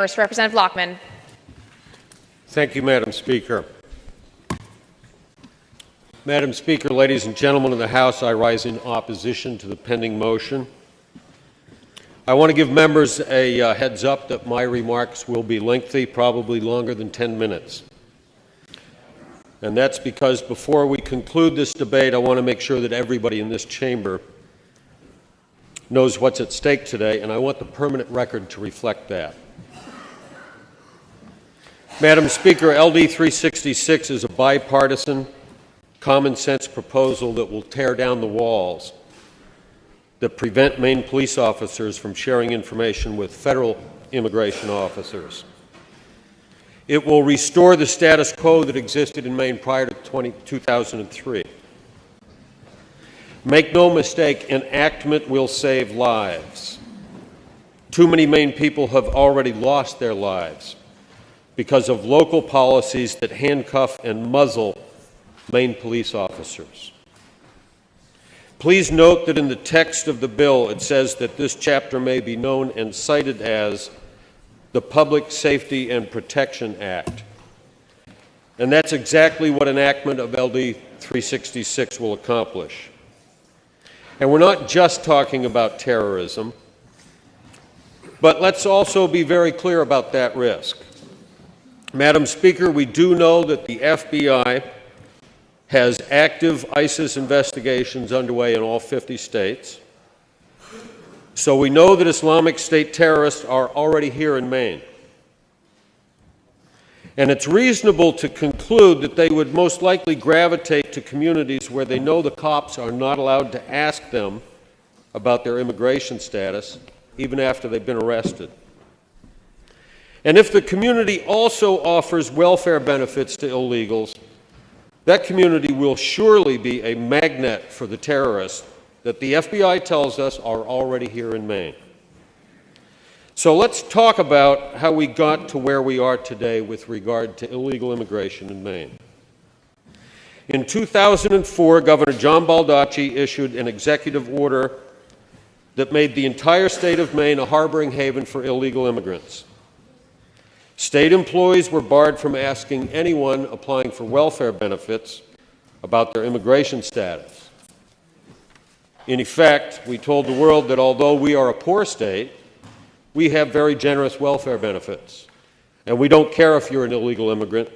Amherst, Representative Lockman. Thank you, Madam Speaker. Madam Speaker, ladies and gentlemen of the House, I rise in opposition to the pending motion. I want to give members a heads up that my remarks will be lengthy, probably longer than 10 minutes. And that's because before we conclude this debate, I want to make sure that everybody in this chamber knows what's at stake today, and I want the permanent record to reflect that. Madam Speaker, LD 366 is a bipartisan, common-sense proposal that will tear down the walls that prevent Maine police officers from sharing information with federal immigration officers. It will restore the status quo that existed in Maine prior to 2003. Make no mistake, enactment will save lives. Too many Maine people have already lost their lives because of local policies that handcuff and muzzle Maine police officers. Please note that in the text of the bill it says that this chapter may be known and cited as the Public Safety and Protection Act. And that's exactly what enactment of LD 366 will accomplish. And we're not just talking about terrorism, but let's also be very clear about that risk. Madam Speaker, we do know that the FBI has active ISIS investigations underway in all 50 states. So we know that Islamic State terrorists are already here in Maine. And it's reasonable to conclude that they would most likely gravitate to communities where they know the cops are not allowed to ask them about their immigration status, even after they've been arrested. And if the community also offers welfare benefits to illegals, that community will surely be a magnet for the terrorists that the FBI tells us are already here in Maine. So let's talk about how we got to where we are today with regard to illegal immigration in Maine. In 2004, Governor John Baldacci issued an executive order that made the entire state of Maine a harboring haven for illegal immigrants. State employees were barred from asking anyone applying for welfare benefits about their immigration status. In effect, we told the world that although we are a poor state, we have very generous welfare benefits. And we don't care if you're an illegal immigrant.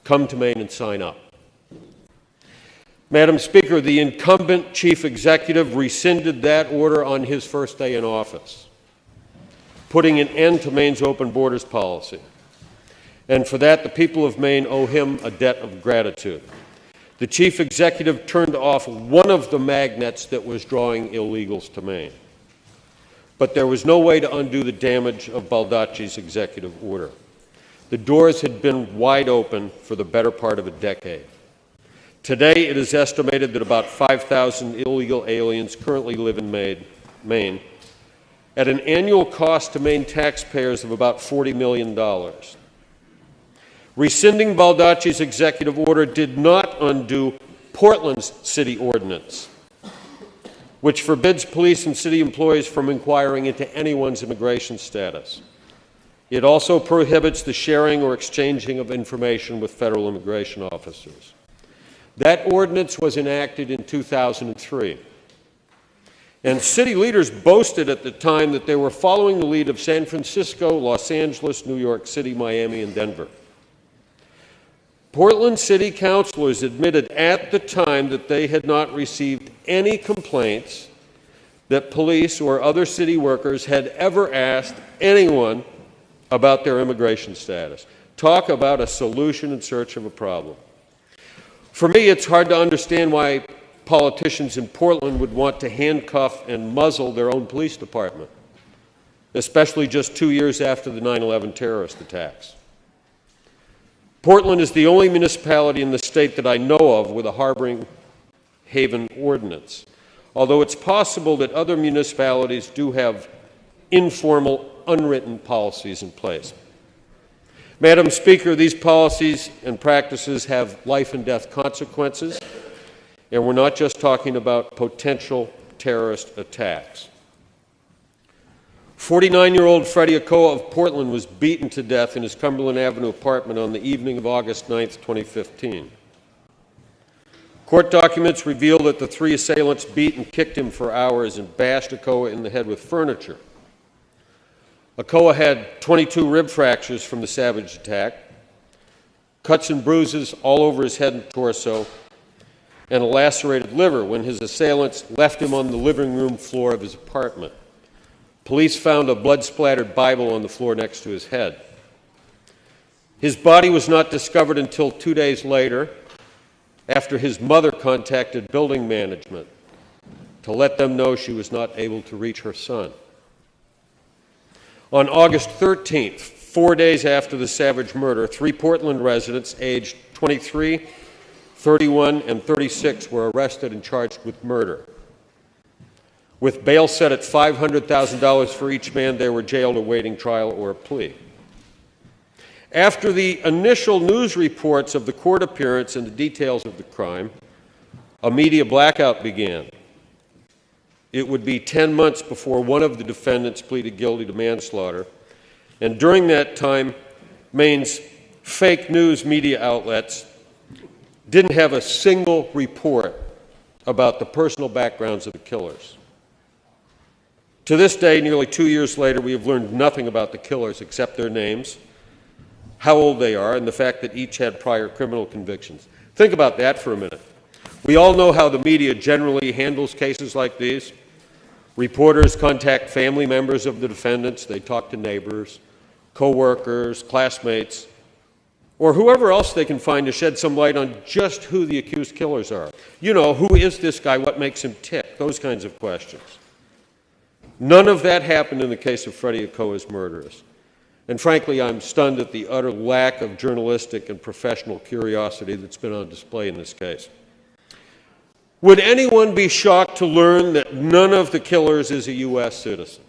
Come to Maine and sign up. Madam Speaker, the incumbent chief executive rescinded that order on his first day in office, putting an end to Maine's open borders policy. And for that, the people of Maine owe him a debt of gratitude. The chief executive turned off one of the magnets that was drawing illegals to Maine. But there was no way to undo the damage of Baldacci's executive order. The doors had been wide open for the better part of a decade. Today, it is estimated that about 5,000 illegal aliens currently live in Maine at an annual cost to Maine taxpayers of about $40 million. Rescinding Baldacci's executive order did not undo Portland's city ordinance, which forbids police and city employees from inquiring into anyone's immigration status. It also prohibits the sharing or exchanging of information with federal immigration officers. That ordinance was enacted in 2003. And city leaders boasted at the time that they were following the lead of San Francisco, Los Angeles, New York City, Miami, and Denver. Portland city councilors admitted at the time that they had not received any complaints that police or other city workers had ever asked anyone about their immigration status. Talk about a solution in search of a problem. For me, it's hard to understand why politicians in Portland would want to handcuff and muzzle their own police department, especially just 2 years after the 9/11 terrorist attacks. Portland is the only municipality in the state that I know of with a harboring haven ordinance, although it's possible that other municipalities do have informal, unwritten policies in place. Madam Speaker, these policies and practices have life and death consequences, and we're not just talking about potential terrorist attacks. 49-year-old Freddie Okoa of Portland was beaten to death in his Cumberland Avenue apartment on the evening of August 9, 2015. Court documents reveal that the three assailants beat and kicked him for hours and bashed Okoa in the head with furniture. Okoa had 22 rib fractures from the savage attack, cuts and bruises all over his head and torso, and a lacerated liver when his assailants left him on the living room floor of his apartment. Police found a blood-splattered Bible on the floor next to his head. His body was not discovered until 2 days later, after his mother contacted building management to let them know she was not able to reach her son. On August 13th, 4 days after the savage murder, three Portland residents aged 23, 31, and 36 were arrested and charged with murder. With bail set at $500,000 for each man, they were jailed awaiting trial or a plea. After the initial news reports of the court appearance and the details of the crime, a media blackout began. It would be 10 months before one of the defendants pleaded guilty to manslaughter, and during that time, Maine's fake news media outlets didn't have a single report about the personal backgrounds of the killers. To this day, nearly 2 years later, we have learned nothing about the killers except their names, how old they are, and the fact that each had prior criminal convictions. Think about that for a minute. We all know how the media generally handles cases like these. Reporters contact family members of the defendants, they talk to neighbors, co-workers, classmates, or whoever else they can find to shed some light on just who the accused killers are. You know, who is this guy, what makes him tick, those kinds of questions. None of that happened in the case of Freddie Okoa's murderers. And frankly, I'm stunned at the utter lack of journalistic and professional curiosity that's been on display in this case. Would anyone be shocked to learn that none of the killers is a U.S. citizen?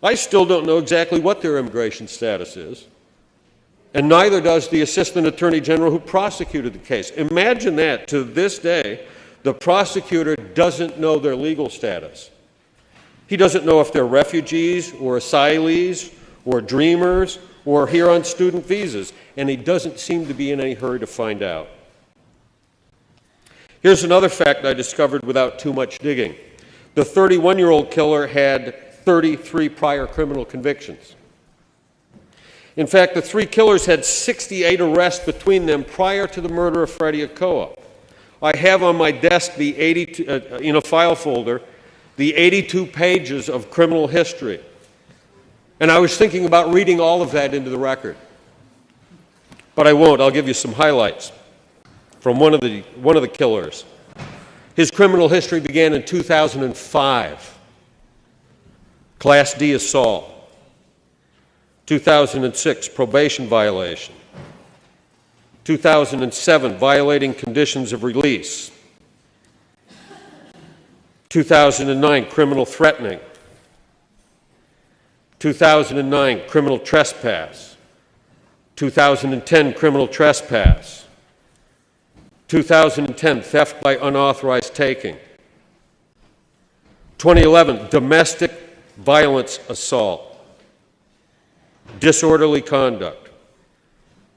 I still don't know exactly what their immigration status is, and neither does the Assistant Attorney General who prosecuted the case. Imagine that. To this day, the prosecutor doesn't know their legal status. He doesn't know if they're refugees or asylees or dreamers or here on student visas, and he doesn't seem to be in any hurry to find out. Here's another fact I discovered without too much digging. The 31-year-old killer had 33 prior criminal convictions. In fact, the three killers had 68 arrests between them prior to the murder of Freddie Okoa. I have on my desk the in a file folder the 82 pages of criminal history. And I was thinking about reading all of that into the record. But I won't. I'll give you some highlights from one of the killers. His criminal history began in 2005. Class D assault. 2006, probation violation. 2007, violating conditions of release. 2009, criminal threatening. 2009, criminal trespass. 2010, criminal trespass. 2010, theft by unauthorized taking. 2011, domestic violence assault. Disorderly conduct.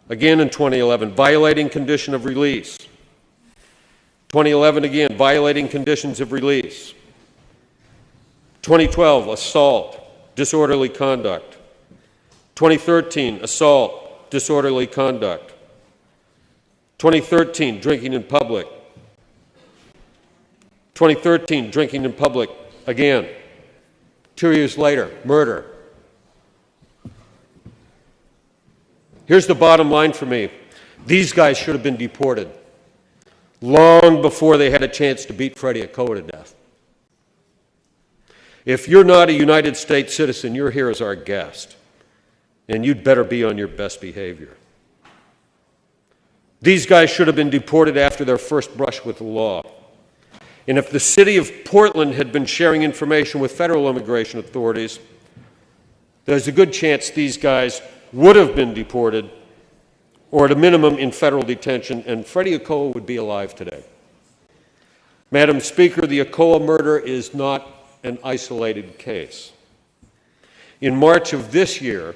Again in 2011, violating condition of release. 2011 again, violating conditions of release. 2012, assault, disorderly conduct. 2013, assault, disorderly conduct. 2013, drinking in public. 2013, drinking in public again. 2 years later, murder. Here's the bottom line for me. These guys should have been deported long before they had a chance to beat Freddie Okoa to death. If you're not a United States citizen, you're here as our guest, and you'd better be on your best behavior. These guys should have been deported after their first brush with the law. And if the city of Portland had been sharing information with federal immigration authorities, there's a good chance these guys would have been deported, or at a minimum in federal detention, and Freddie Okoa would be alive today. Madam Speaker, the Okoa murder is not an isolated case. In March of this year,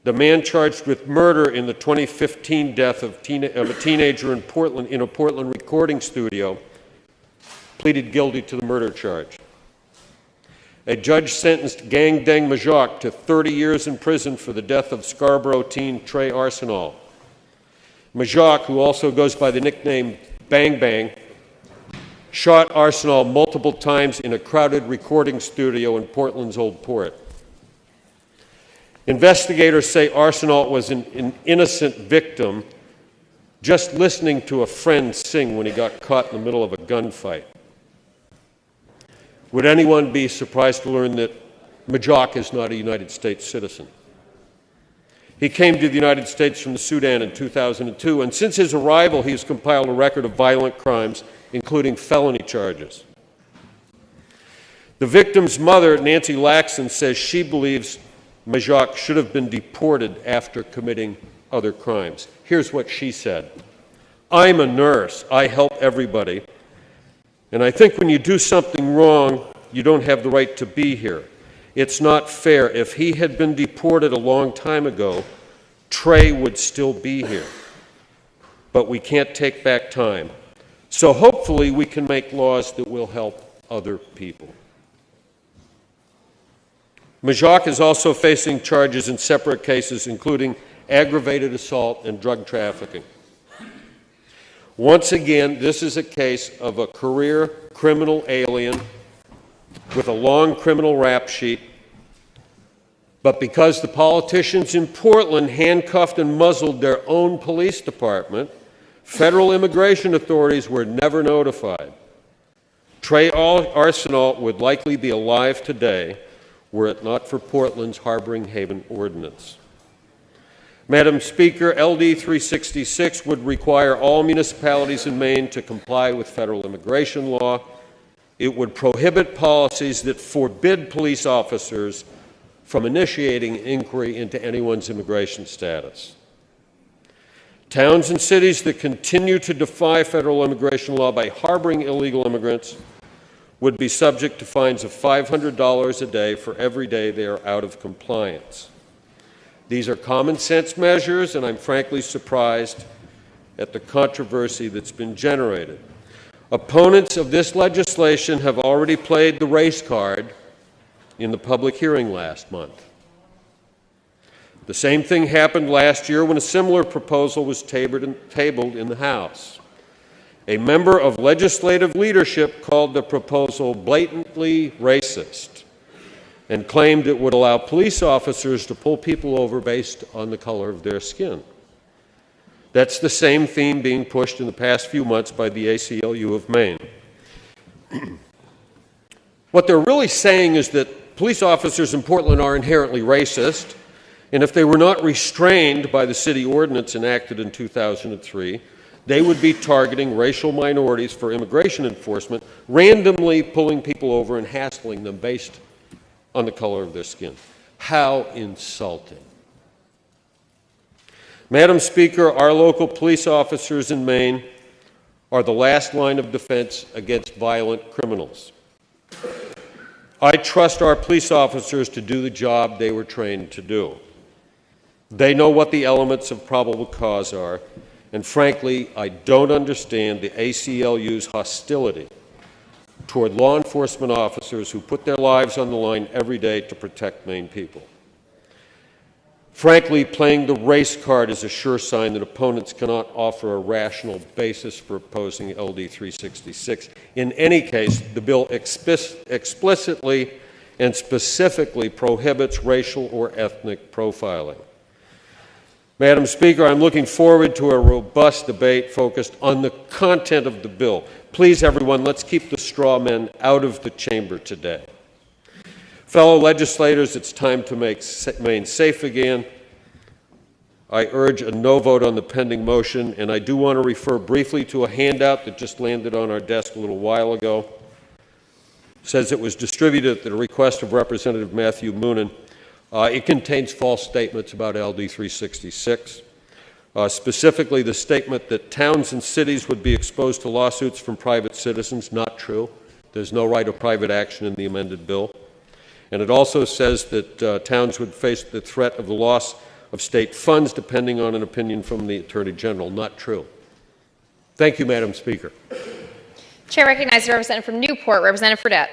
the man charged with murder in the 2015 death of a teenager in a Portland recording studio pleaded guilty to the murder charge. A judge sentenced Gang Deng Majok to 30 years in prison for the death of Scarborough teen Trey Arsenal. Majok, who also goes by the nickname Bang Bang, shot Arsenal multiple times in a crowded recording studio in Portland's Old Port. Investigators say Arsenal was an innocent victim just listening to a friend sing when he got caught in the middle of a gunfight. Would anyone be surprised to learn that Majok is not a United States citizen? He came to the United States from the Sudan in 2002, and since his arrival, he has compiled a record of violent crimes, including felony charges. The victim's mother, Nancy Laxon, says she believes Majok should have been deported after committing other crimes. Here's what she said. "I'm a nurse. I help everybody. And I think when you do something wrong, you don't have the right to be here. It's not fair. If he had been deported a long time ago, Trey would still be here. But we can't take back time. So hopefully we can make laws that will help other people." Majok is also facing charges in separate cases, including aggravated assault and drug trafficking. Once again, this is a case of a career criminal alien with a long criminal rap sheet, but because the politicians in Portland handcuffed and muzzled their own police department, federal immigration authorities were never notified. Trey Arsenal would likely be alive today were it not for Portland's Harboring Haven Ordinance. Madam Speaker, LD 366 would require all municipalities in Maine to comply with federal immigration law. It would prohibit policies that forbid police officers from initiating inquiry into anyone's immigration status. Towns and cities that continue to defy federal immigration law by harboring illegal immigrants would be subject to fines of $500 a day for every day they are out of compliance. These are common sense measures, and I'm frankly surprised at the controversy that's been generated. Opponents of this legislation have already played the race card in the public hearing last month. The same thing happened last year when a similar proposal was tabled in the House. A member of legislative leadership called the proposal blatantly racist and claimed it would allow police officers to pull people over based on the color of their skin. That's the same theme being pushed in the past few months by the ACLU of Maine. What they're really saying is that police officers in Portland are inherently racist, and if they were not restrained by the city ordinance enacted in 2003, they would be targeting racial minorities for immigration enforcement, randomly pulling people over and hassling them based on the color of their skin. How insulting. Madam Speaker, our local police officers in Maine are the last line of defense against violent criminals. I trust our police officers to do the job they were trained to do. They know what the elements of probable cause are, and frankly, I don't understand the ACLU's hostility toward law enforcement officers who put their lives on the line every day to protect Maine people. Frankly, playing the race card is a sure sign that opponents cannot offer a rational basis for opposing LD 366. In any case, the bill explicitly and specifically prohibits racial or ethnic profiling. Madam Speaker, I'm looking forward to a robust debate focused on the content of the bill. Please, everyone, let's keep the straw men out of the chamber today. Fellow legislators, it's time to make Maine safe again. I urge a no vote on the pending motion, and I do want to refer briefly to a handout that just landed on our desk a little while ago. It says it was distributed at the request of Representative Matthew Moonen. It contains false statements about LD 366, specifically the statement that towns and cities would be exposed to lawsuits from private citizens. Not true. There's no right of private action in the amended bill. And it also says that towns would face the threat of the loss of state funds depending on an opinion from the Attorney General. Not true. Thank you, Madam Speaker. Chair recognizes the representative from Newport, Representative Fredette.